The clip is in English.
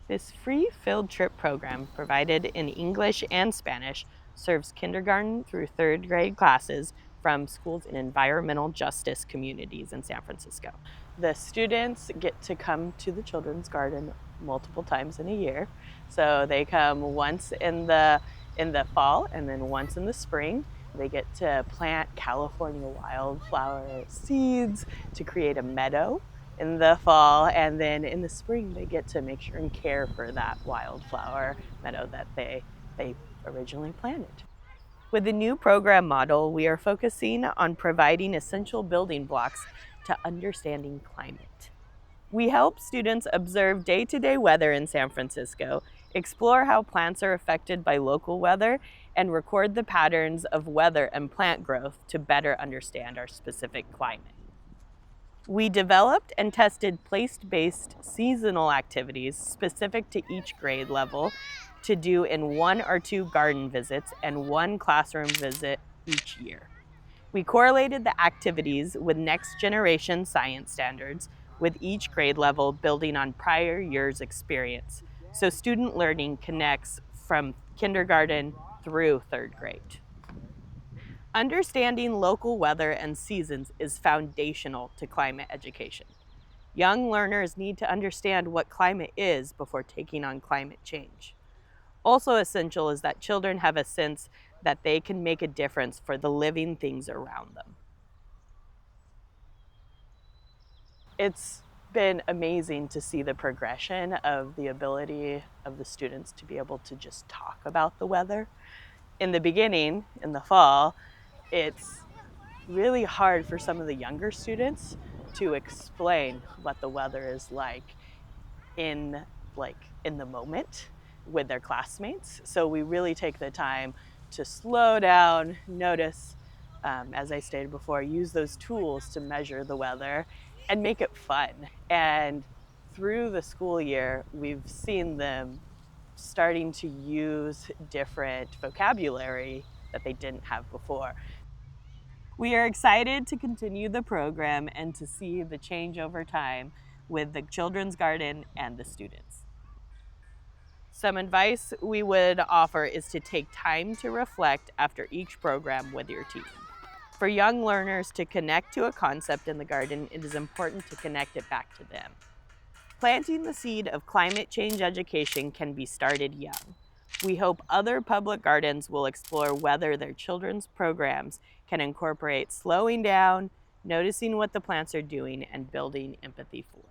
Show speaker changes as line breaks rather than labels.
This free field trip program, provided in English and Spanish, serves kindergarten through third grade classes from schools in environmental justice communities in San Francisco. The students get to come to the children's garden multiple times in a year. So they come once in the fall and then once in the spring. They get to plant California wildflower seeds to create a meadow in the fall, and then in the spring they get to make sure and care for that wildflower meadow that they originally planted. With the new program model, we are focusing on providing essential building blocks to understanding climate. We help students observe day-to-day weather in San Francisco, explore how plants are affected by local weather, and record the patterns of weather and plant growth to better understand our specific climate. We developed and tested place-based seasonal activities specific to each grade level to do in 1 or 2 garden visits and 1 classroom visit each year. We correlated the activities with next generation science standards, with each grade level building on prior year's experience, so student learning connects from kindergarten through 3rd grade. Understanding local weather and seasons is foundational to climate education. Young learners need to understand what climate is before taking on climate change. Also essential is that children have a sense that they can make a difference for the living things around them. It's been amazing to see the progression of the ability of the students to be able to just talk about the weather. In the beginning, in the fall, it's really hard for some of the younger students to explain what the weather is in in the moment with their classmates. So we really take the time to slow down, notice, as I stated before, use those tools to measure the weather and make it fun. And through the school year, we've seen them starting to use different vocabulary that they didn't have before. We are excited to continue the program and to see the change over time with the children's garden and the students. Some advice we would offer is to take time to reflect after each program with your team. For young learners to connect to a concept in the garden, it is important to connect it back to them. Planting the seed of climate change education can be started young. We hope other public gardens will explore whether their children's programs can incorporate slowing down, noticing what the plants are doing, and building empathy for.